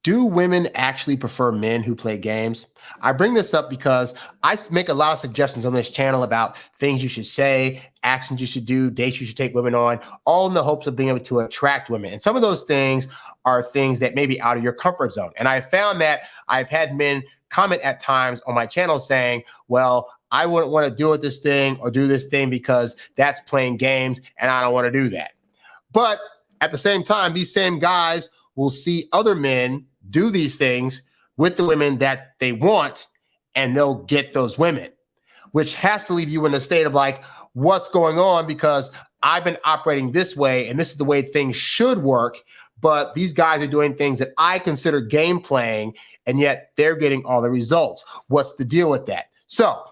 Do women actually prefer men who play games? I bring this up because I make a lot of suggestions on this channel about things you should say, actions you should do, dates you should take women on, all in the hopes of being able to attract women. And some of those things are things that may be out of your comfort zone. And I found that I've had men comment at times on my channel saying, well, I wouldn't want to do this thing or do this thing because that's playing games and I don't want to do that. But at the same time, these same guys will see other men do these things with the women that they want, and they'll get those women, which has to leave you in a state of like, what's going on? Because I've been operating this way, and this is the way things should work, but these guys are doing things that I consider game playing, and yet they're getting all the results. What's the deal with that? So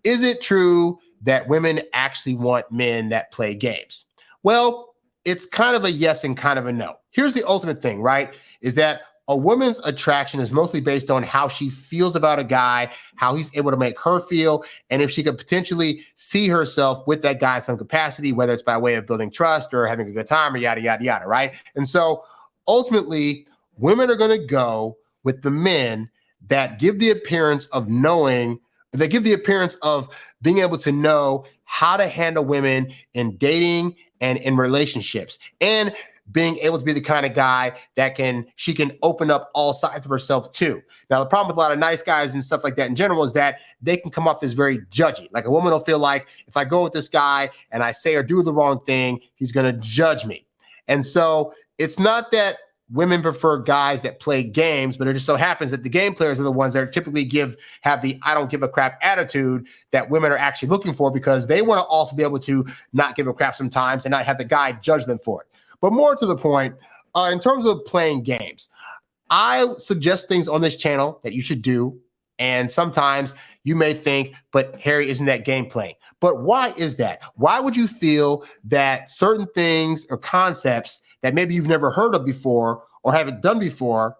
is it true that women actually want men that play games? Well, it's kind of a yes and kind of a no. Here's the ultimate thing, right? Is that a woman's attraction is mostly based on how she feels about a guy, how he's able to make her feel, and if she could potentially see herself with that guy in some capacity, whether it's by way of building trust or having a good time or yada, yada, yada, right? And so ultimately, women are going to go with the men that give the appearance of knowing, that give the appearance of being able to know how to handle women in dating and in relationships, and being able to be the kind of guy that she can open up all sides of herself to. Now, the problem with a lot of nice guys and stuff like that in general is that they can come off as very judgy. Like a woman will feel like if I go with this guy and I say or do the wrong thing, he's going to judge me. And so it's not that women prefer guys that play games, but it just so happens that the game players are the ones that typically have the I don't give a crap attitude that women are actually looking for, because they want to also be able to not give a crap sometimes and not have the guy judge them for it. But more to the point, in terms of playing games, I suggest things on this channel that you should do. And sometimes you may think, but Harry, isn't that game playing? But why is that? Why would you feel that certain things or concepts that maybe you've never heard of before or haven't done before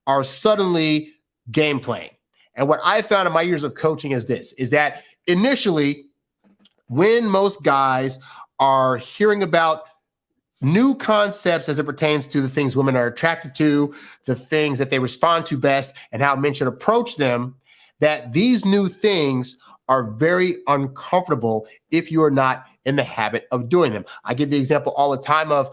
are suddenly game playing? And what I found in my years of coaching is this, is that initially, when most guys are hearing about new concepts as it pertains to the things women are attracted to, the things that they respond to best, and how men should approach them, that these new things are very uncomfortable if you are not in the habit of doing them. I give the example all the time of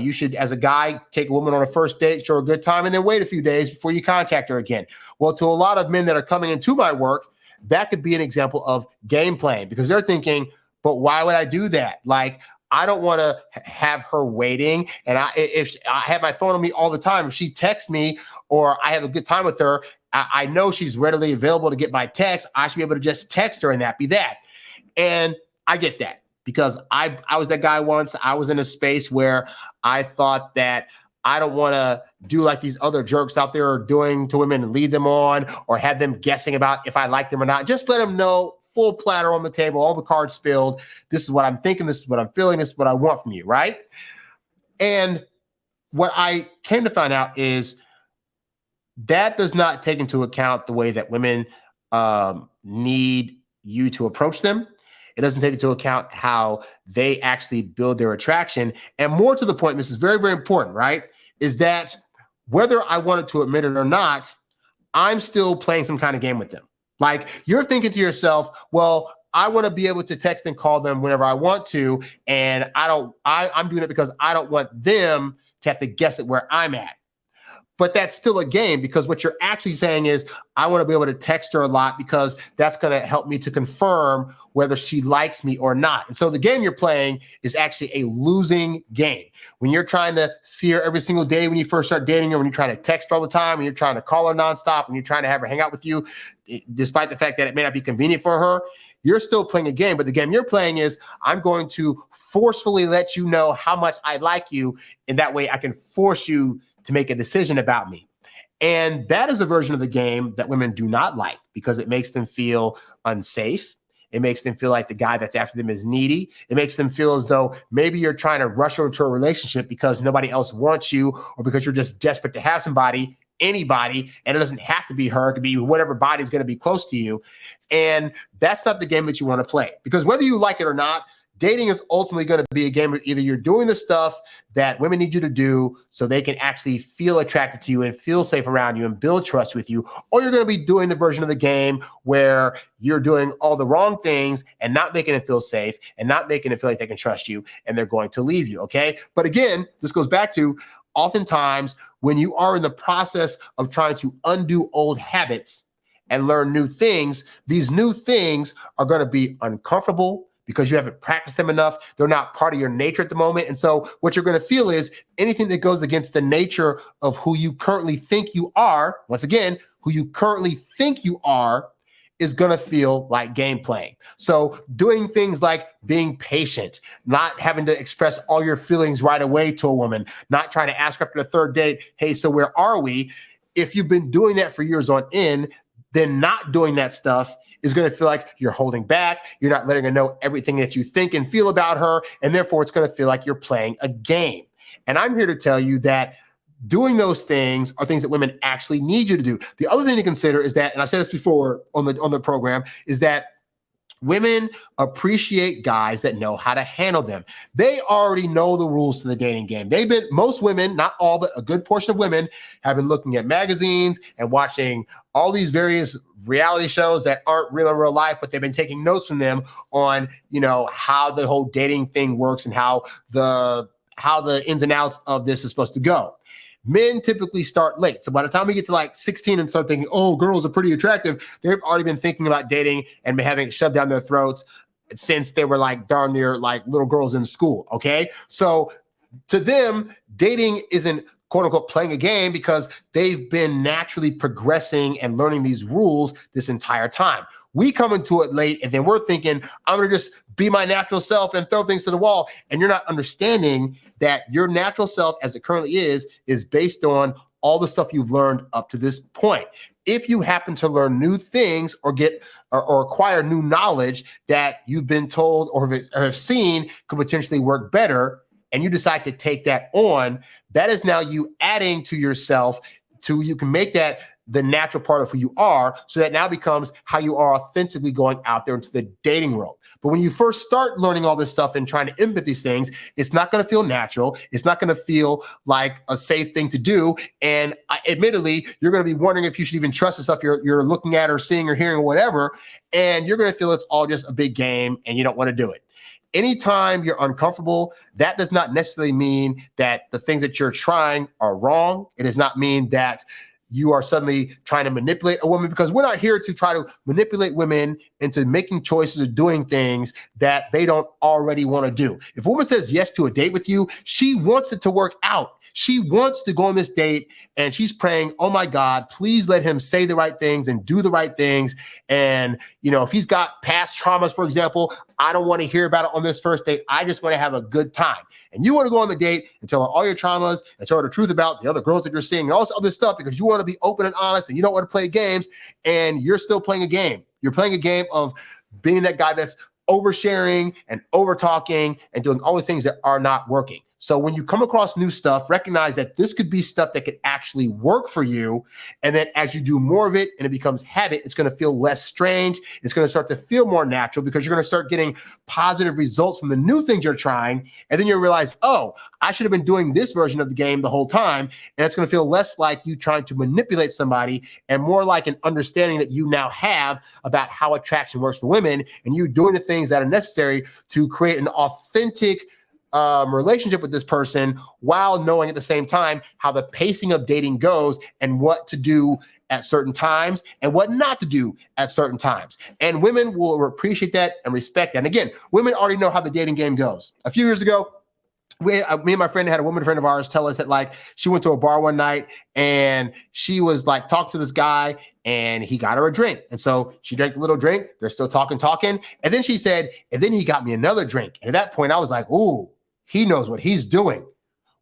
you should, as a guy, take a woman on a first date, show her a good time, and then wait a few days before you contact her again. Well, to a lot of men that are coming into my work, that could be an example of game playing, because they're thinking, but why would I do that? Like, I don't want to have her waiting. And if I have my phone on me all the time, if she texts me or I have a good time with her, I know she's readily available to get my text. I should be able to just text her and that be that. And I get that, because I was that guy once. I was in a space where I thought that I don't want to do like these other jerks out there are doing to women and lead them on or have them guessing about if I like them or not. Just let them know, full platter on the table, all the cards spilled. This is what I'm thinking. This is what I'm feeling. This is what I want from you, right? And what I came to find out is that does not take into account the way that women need you to approach them. It doesn't take into account how they actually build their attraction. And more to the point, this is very, very important, right? Is that whether I wanted to admit it or not, I'm still playing some kind of game with them. Like, you're thinking to yourself, well, I want to be able to text and call them whenever I want to. And I'm doing it because I don't want them to have to guess at where I'm at. But that's still a game, because what you're actually saying is, I want to be able to text her a lot because that's going to help me to confirm whether she likes me or not. And so the game you're playing is actually a losing game. When you're trying to see her every single day, when you first start dating her, when you're trying to text her all the time, when you're trying to call her nonstop, when you're trying to have her hang out with you, despite the fact that it may not be convenient for her, you're still playing a game. But the game you're playing is, I'm going to forcefully let you know how much I like you. And that way I can force you to make a decision about me. And that is the version of the game that women do not like, because it makes them feel unsafe. It makes them feel like the guy that's after them is needy. It makes them feel as though maybe you're trying to rush her into a relationship because nobody else wants you, or because you're just desperate to have somebody, anybody, and it doesn't have to be her. It could be whatever body's going to be close to you. And that's not the game that you want to play, because whether you like it or not, dating is ultimately going to be a game of either you're doing the stuff that women need you to do so they can actually feel attracted to you and feel safe around you and build trust with you, or you're going to be doing the version of the game where you're doing all the wrong things and not making it feel safe and not making it feel like they can trust you, and they're going to leave you, okay? But again, this goes back to oftentimes when you are in the process of trying to undo old habits and learn new things, these new things are going to be uncomfortable because you haven't practiced them enough. They're not part of your nature at the moment. And so what you're going to feel is anything that goes against the nature of who you currently think you are, once again, who you currently think you are, is going to feel like game playing. So doing things like being patient, not having to express all your feelings right away to a woman, not trying to ask her after the third date, hey, so where are we? If you've been doing that for years on end, then not doing that stuff is going to feel like you're holding back. You're not letting her know everything that you think and feel about her. And therefore, it's going to feel like you're playing a game. And I'm here to tell you that doing those things are things that women actually need you to do. The other thing to consider is that, and I've said this before on the program, is that women appreciate guys that know how to handle them. They already know the rules to the dating game. Most women, not all, but a good portion of women have been looking at magazines and watching all these various reality shows that aren't real in real life, but they've been taking notes from them on, how the whole dating thing works and how the ins and outs of this is supposed to go. Men typically start late. So by the time we get to like 16 and start thinking, oh, girls are pretty attractive, they've already been thinking about dating and been having it shoved down their throats since they were like darn near like little girls in school. Okay. So to them, dating isn't quote unquote playing a game because they've been naturally progressing and learning these rules this entire time. We come into it late and then we're thinking, I'm going to just be my natural self and throw things to the wall. And you're not understanding that your natural self as it currently is based on all the stuff you've learned up to this point. If you happen to learn new things or acquire new knowledge that you've been told or have seen could potentially work better, and you decide to take that on, that is now you adding to yourself you can make that the natural part of who you are. So that now becomes how you are authentically going out there into the dating world. But when you first start learning all this stuff and trying to implement these things, it's not going to feel natural. It's not going to feel like a safe thing to do. And admittedly, you're going to be wondering if you should even trust the stuff you're looking at or seeing or hearing or whatever. And you're going to feel it's all just a big game and you don't want to do it. Anytime you're uncomfortable, that does not necessarily mean that the things that you're trying are wrong. It does not mean that you are suddenly trying to manipulate a woman, because we're not here to try to manipulate women into making choices or doing things that they don't already want to do. If a woman says yes to a date with you, she wants it to work out. She wants to go on this date and she's praying, oh my God, please let him say the right things and do the right things. And, if he's got past traumas, for example, I don't want to hear about it on this first date. I just want to have a good time. And you want to go on the date and tell her all your traumas and tell her the truth about the other girls that you're seeing and all this other stuff because you want to be open and honest and you don't want to play games, and you're still playing a game. You're playing a game of being that guy that's oversharing and over talking and doing all these things that are not working. So when you come across new stuff, recognize that this could be stuff that could actually work for you. And then as you do more of it and it becomes habit, it's going to feel less strange. It's going to start to feel more natural because you're going to start getting positive results from the new things you're trying. And then you realize, oh, I should have been doing this version of the game the whole time. And it's going to feel less like you trying to manipulate somebody and more like an understanding that you now have about how attraction works for women, and you doing the things that are necessary to create an authentic relationship with this person while knowing at the same time how the pacing of dating goes and what to do at certain times and what not to do at certain times. And women will appreciate that and respect that. And again, women already know how the dating game goes. A few years ago, me and my friend had a woman friend of ours tell us that like she went to a bar one night and she was like talking to this guy and he got her a drink. And so she drank a little drink. They're still talking. And then she said, and then he got me another drink. And at that point I was like, ooh, he knows what he's doing.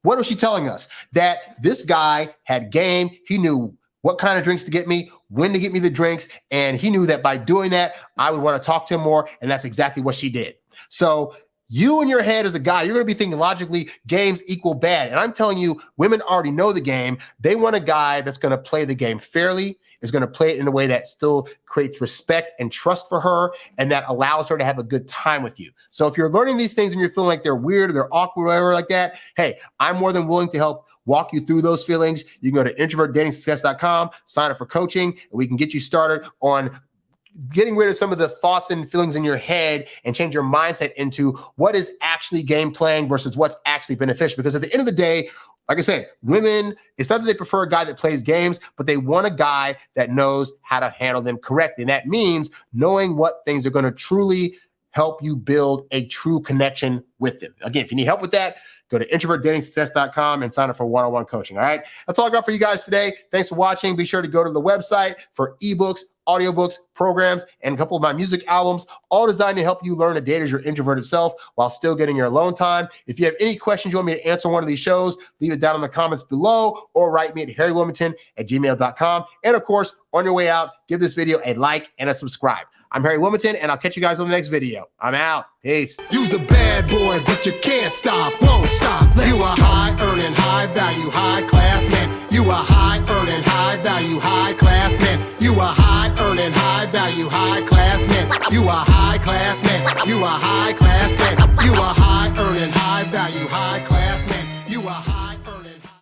What was she telling us? That this guy had game. He knew what kind of drinks to get me, when to get me the drinks. And he knew that by doing that, I would want to talk to him more. And that's exactly what she did. So You in your head as a guy, you're going to be thinking logically games equal bad. And I'm telling you, women already know the game. They want a guy that's going to play the game fairly, is going to play it in a way that still creates respect and trust for her, and that allows her to have a good time with you. So if you're learning these things and you're feeling like they're weird or they're awkward or whatever like that, hey, I'm more than willing to help walk you through those feelings. You can go to introvertdatingsuccess.com, sign up for coaching, and we can get you started on getting rid of some of the thoughts and feelings in your head and change your mindset into what is actually game playing versus what's actually beneficial. Because at the end of the day, like I said, women, it's not that they prefer a guy that plays games, but they want a guy that knows how to handle them correctly. And that means knowing what things are going to truly help you build a true connection with them. Again, if you need help with that, go to introvertdatingsuccess.com and sign up for one-on-one coaching. All right. That's all I got for you guys today. Thanks for watching. Be sure to go to the website for eBooks, audiobooks, programs, and a couple of my music albums, all designed to help you learn to date as your introverted self while still getting your alone time. If you have any questions you want me to answer on one of these shows, leave it down in the comments below or write me at HarryWilmington@gmail.com. And of course, on your way out, give this video a like and a subscribe. I'm Harry Wilmington, and I'll catch you guys on the next video. I'm out. Peace. You's a bad boy, but you can't stop, won't stop. You a high-earning, high-value, high-class man. You a high-earning, high-value, high-class man. You a high-earning, high-value, high-class man. You a high-class man. You a high-class man. You a high-earning, high-value, high